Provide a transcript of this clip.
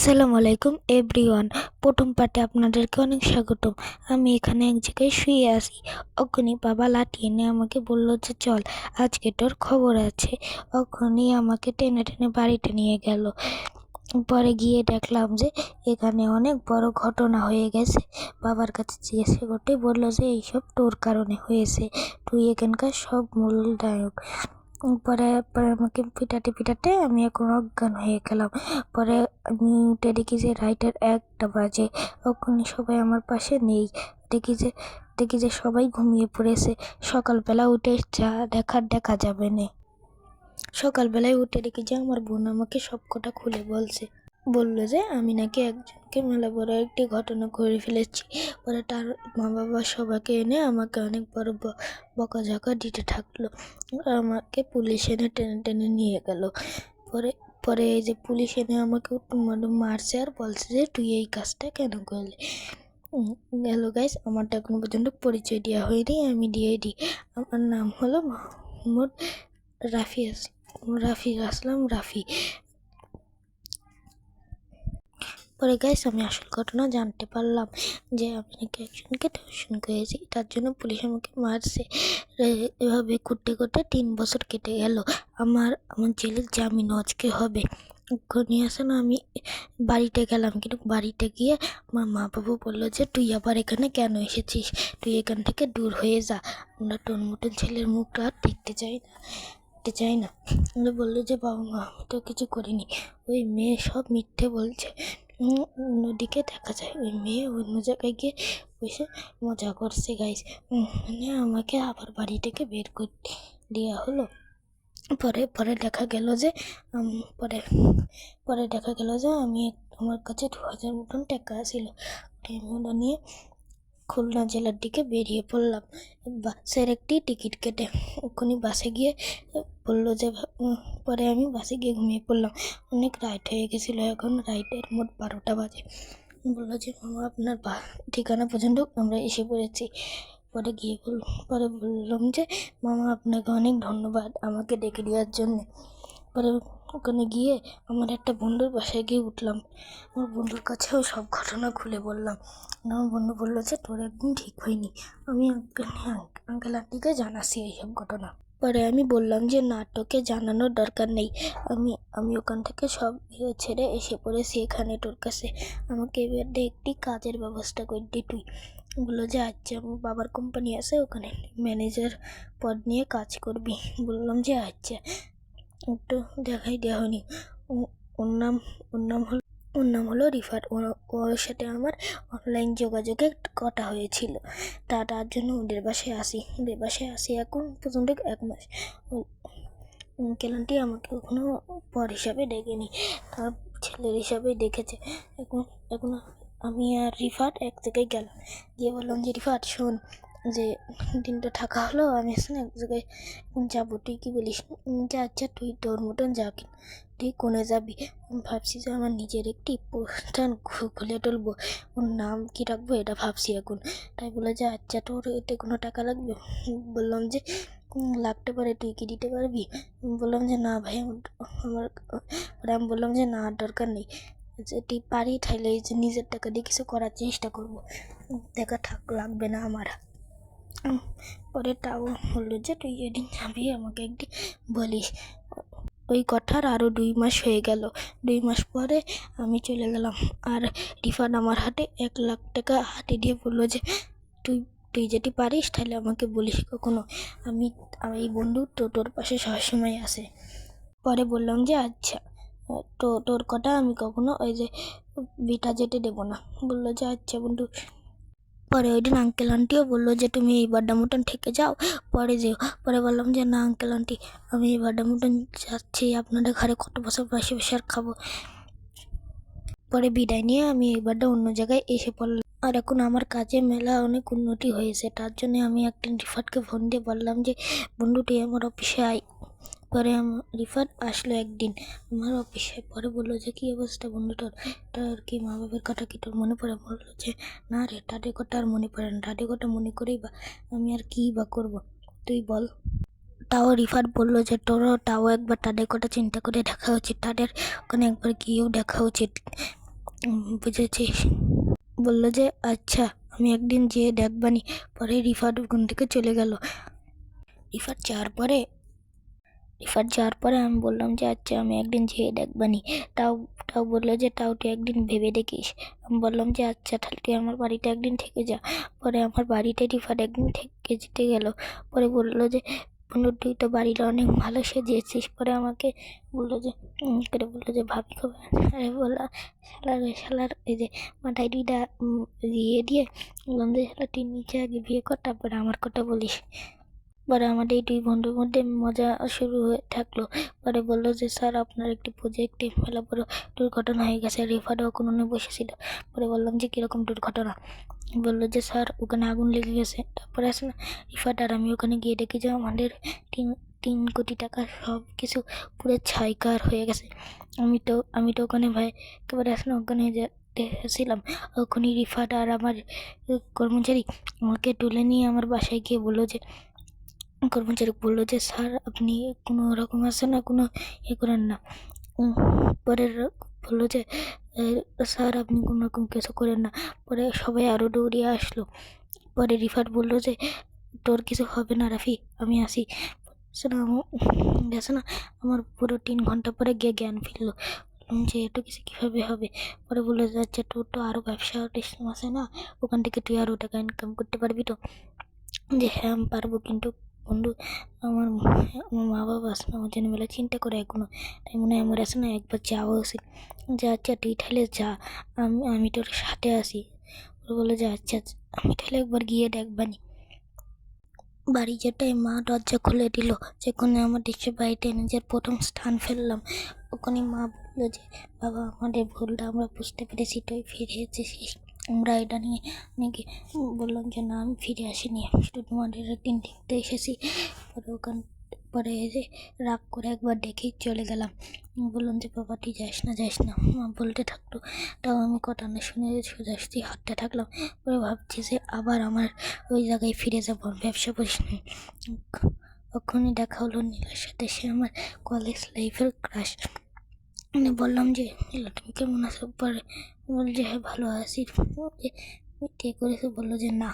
আসসালামু আলাইকুম এভরিওয়ান। প্রথম পার্টে আপনাদেরকে অনেক স্বাগতম। আমি এখানে এক জায়গায় শুয়ে আছি। অখনই বাবা লাঠি এনে আমাকে বলল যে চল, আজকে তোর খবর আছে। অখনই আমাকে টেনে টেনে বাড়িতে নিয়ে গেল। পরে গিয়ে দেখলাম যে এখানে অনেক বড় ঘটনা হয়ে গেছে। বাবার কাছে জিজ্ঞাসা করতে বললো যে এইসব তোর কারণে হয়েছে, তুই এখানকার সব মূল নায়ক। পরে পরে আমাকে পিটাতে পিটাতে আমি এখন অজ্ঞান হয়ে গেলাম। পরে আমি উঠে দেখি যে রাইটের 1টা বাজে। ওখানে সবাই আমার পাশে নেই। দেখি যে সবাই ঘুমিয়ে পড়েছে। সকালবেলা উঠে যা দেখা যাবে না। সকালবেলায় উঠে দেখি যে আমার বোন আমাকে সব কথা খুলে বললো যে আমি নাকি একজনকে মেলা বড় একটি ঘটনা করে ফেলেছি। পরে তার মা বাবা সবাইকে এনে আমাকে অনেক বড় বকাঝকা দিতে থাকলো। আমাকে পুলিশ এনে টেনে টেনে নিয়ে গেল। পরে পরে এই যে পুলিশ এনে আমাকে মারছে আর বলছে যে তুই এই কাজটা কেন করলি। হ্যালো গাইস, আমারটা এখনো পর্যন্ত পরিচয় দেওয়া হয়নি, আমি দিয়ে দিই। আমার নাম হলো মোহাম্মদ রাফি আসলাম রাফি। পরে গাইস আমি আসল ঘটনা জানতে পারলাম যে আমি নাকি একজনকে ধর্ষণ করেছি, তার জন্য পুলিশ আমাকে মারছে। এভাবে করতে করতে 3 বছর কেটে গেল। আমার জেলের জামিন আজকে হবে। ওখানে আসে না, আমি বাড়িতে গেলাম, কিন্তু বাড়িতে গিয়ে আমার মা বাবা বললো যে তুই আবার এখানে কেন এসেছিস, তুই এখান থেকে দূর হয়ে যা, আমরা তোর মতন ছেলের মুখটা আর দেখতে চাই না। বললো যে বাবা মা আমি তো কিছু করিনি, ওই মেয়ে সব মিথ্যে বলছে। অন্যদিকে দেখা যায় ওই মেয়ে অন্য জায়গায় গিয়ে বসে মজা করছে গাইস। মানে আমাকে আবার বাড়ি থেকে বের করে দেওয়া হলো। পরে দেখা গেল যে আমি আমার কাছে 2000 মতন টাকা ছিল। ওটা নিয়ে খুলনা জেলার দিকে বেরিয়ে পড়লাম বাসের একটি টিকিট কেটে। ওখানে বাসে গিয়ে বললো যে পরে আমি বাসে গিয়ে ঘুমিয়ে পড়লাম। অনেক রাইট হয়ে গেছিলো, এখন রাইটের মোট 12টা বাজে। বললো যে মামা আপনার ঠিকানা পর্যন্ত আমরা এসে পড়েছি। পরে বললাম যে মামা আপনাকে অনেক ধন্যবাদ আমাকে ডেকে দেওয়ার জন্য। পরে ওখানে গিয়ে আমার একটা বন্ধুর বাসায় গিয়ে উঠলাম। আমার বন্ধুর কাছেও সব ঘটনা খুলে বললাম। আমার বন্ধু বললো যে তোর একদিন ঠিক হয়নি, আমি আঙ্কেল আন্টিকে জানাচ্ছি এইসব ঘটনা। পরে আমি বললাম যে না, তোকে জানানোর দরকার নেই, আমি ওখান থেকে সব ছেড়ে এসে পড়েছি এখানে তোর কাছে, আমাকে এবার একটি কাজের ব্যবস্থা করে দি তুই। বললো যে আচ্ছা, আমার বাবার কোম্পানি আছে, ওখানে ম্যানেজার পদ নিয়ে কাজ করবি। বললাম যে আচ্ছা। একটু দেখাই দেওয়া হয়নি। ওর নাম হলো রিফাত। ওর সাথে আমার অনলাইন যোগাযোগে কথা হয়েছিল। তার জন্য ওদের বাসায় আসি এখন পর্যন্ত 1 মাস। কেলান্টি আমাকে কখনো পর হিসাবে ডেকেনি, তার ছেলের হিসাবে দেখেছে। এখন আমি আর রিফাত এক জায়গায় গেলাম, গিয়ে বললাম যে রিফাত শোন, যে দিনটা থাকা হলো, আমি আসলে এক জায়গায় যাবো, তুই কি বলিস? যে আচ্ছা, তুই তোর মতন যা, তুই কোনে যাবি? ভাবছি যে আমার নিজের একটি প্রতিষ্ঠান খুলে তুলবো, ওর নাম কি রাখবো এটা ভাবছি এখন। তাই বলে যে আচ্ছা, তোর এতে কোনো টাকা লাগবে? বললাম যে লাগতে পারে, তুই কি দিতে পারবি? বললাম যে না ভাই, আমি বললাম যে না, দরকার নেই, যেটি পারি তাইলে এই যে নিজের টাকা দিয়ে কিছু করার চেষ্টা করবো, টাকা লাগবে না আমার। পরে তাও বললো যে তুই যেদিন যাবি আমাকে একদিন বলিস। ওই কথার আরও 2 মাস হয়ে গেল। 2 মাস পরে আমি চলে গেলাম, আর রিফাত আমার হাতে 1 লাখ টাকা হাতে দিয়ে বললো যে তুই যেটি পারিস তাহলে আমাকে বলিস কখনো, আমি এই বন্ধু তোর পাশে সবসময় আসে। পরে বললাম যে আচ্ছা, তোর কথা আমি কখনো ওই যে বিটা যেতে দেবো না। বললো যে আচ্ছা বন্ধু। পরে ওই দিন আঙ্কেল আন্টিও বললো যে তুমি এই বাড্ডা মটন থেকে যাও, পরে যেও। পরে বললাম যে না আঙ্কেল আন্টি, আমি এই বাড্ডা মটন যাচ্ছি, আপনাদের ঘরে কত বছর বসে আর খাবো। পরে বিদায় নিয়ে আমি এই বাড্ডা অন্য জায়গায় এসে পড়লাম। আর এখন আমার কাজে মেলা অনেক উন্নতি হয়েছে। তার জন্য আমি একদিন রিফাতকে ফোন দিয়ে বললাম যে বন্ধু তুই আমার অফিসে আয়। পরে রিফাত আসলো একদিন আমার অফিসে। পরে বললো যে কী অবস্থা বন্ধু তোর কি মা বাবার কথা কি তোর মনে পড়ে? বললো যে না রে, তাদের কথা আর মনে পড়ে না, তাদের কথা মনে করেই বা আমি আর কী বা করবো, তুই বল। তাও রিফাত বললো যে তোরও তাও একবার তাদের কথা চিন্তা করে দেখা উচিত, তাদের ওখানে একবার গিয়েও দেখা উচিত। বুঝেছিস? বললো যে আচ্ছা আমি একদিন যেয়ে দেখবানি। পরে রিফাত ওখান থেকে চলে গেল। রিফাত যাওয়ার পরে আমি বললাম যে আচ্ছা আমি একদিন যেয়ে দেখবানি। তাও তাও বললো যে তাও তুই একদিন ভেবে দেখিস। আমি বললাম যে আচ্ছা তাহলে তুই আমার বাড়িতে একদিন থেকে যা। পরে আমার বাড়িতে রিফাত একদিন থেকে যেতে গেল। পরে বললো যে বন্ধু তুই তো বাড়িটা অনেক ভালো সেজিয়েছিস। পরে আমাকে বললো যে বললো যে ভাবি কবে? আরে বললাম শালার এই যে মাথায় দুইটা দিয়ে বললাম যে শালা তুই নিচে আগে বিয়ে কর, তারপরে আমার কথা বলিস। পরে আমাদের এই দুই বন্ধুর মধ্যে মজা শুরু হয়ে থাকলো। পরে বললো যে স্যার আপনার একটি প্রজেক্টে মেলা বড় দুর্ঘটনা হয়ে গেছে। রিফাতও কোনো বসেছিল। পরে বললাম যে কীরকম দুর্ঘটনা? বললো যে স্যার ওখানে আগুন লেগে গেছে। তারপরে আসলে রিফাত আর আমি ওখানে গিয়ে দেখি যে আমাদের 3 কোটি টাকা সব কিছু পুরো ছাইকার হয়ে গেছে। আমি তো ওখানে ভাই একেবারে আসলে ওখানে ছিলাম। ওখানে রিফাত আর আমার কর্মচারী আমাকে তুলে নিয়ে আমার বাসায় গিয়ে কর্মচারী বললো যে স্যার আপনি কোনো রকম আছে না, কোনো করেন না। পরে বললো যে স্যার আপনি কোনো রকম কিছু করেন না। পরে সবাই আরও দৌড়িয়ে আসলো। পরে রিফাত বললো যে তোর কিছু হবে না রাফি, আমি আসি। গেছে না আমার পুরো 3 ঘন্টা পরে গিয়ে জ্ঞান ফিরলো যে এত কিছু কীভাবে হবে। পরে বললো যে আচ্ছা তোর তো আরও ব্যবসা টেস্টিং আছে না, ওখান থেকে তুই আরও টাকা ইনকাম করতে পারবি তো? যে হ্যাঁ আমি পারবো, কিন্তু বন্ধু আমার মা বাবা আছে না, আমার জন্য মেলা চিন্তা করে এখনো। তাই মনে হয় আমার আছে না একবার যাওয়া উচিত। যে আচ্ছা তুই তাহলে যা, আমি তোর সাথে আসি। ওরা বললো যে আচ্ছা আমি তাহলে একবার গিয়ে দেখবানি। বাড়ি যেটাই মা দরজা খুলে দিল, যেখানে আমার দেশের বাড়িতে নিজের প্রথম স্থান ফেললাম। ওখানে মা বললো যে বাবা আমাদের ভুলটা আমরা বুঝতে পেরেছি, তুই ফিরে এসেছিস। আমরা এটা নিয়ে নাকি বললাম যে না আমি ফিরে আসিনি, আমি শুধু তোমাদের একদিন দেখতে এসেছি। পরে যে রাগ করে একবার দেখেই চলে গেলাম। বললাম যে বাবা তুই যাস না। মা বলতে থাকলো, তাও আমি কথা না শুনে সোজাসুজি হাঁটতে থাকলাম। পরে ভাবছি যে আবার আমার ওই জায়গায় ফিরে যাবো, ব্যবসা প্রতিষ্ঠানে। তখনই দেখা হলো নীলার সাথে, সে আমার কলেজ লাইফের ক্রাশ। বললাম যে নীলা তুমি কেমন আছো? পরে বল যে হ্যাঁ ভালো আছি। বিয়ে করেছে? বললো যে না।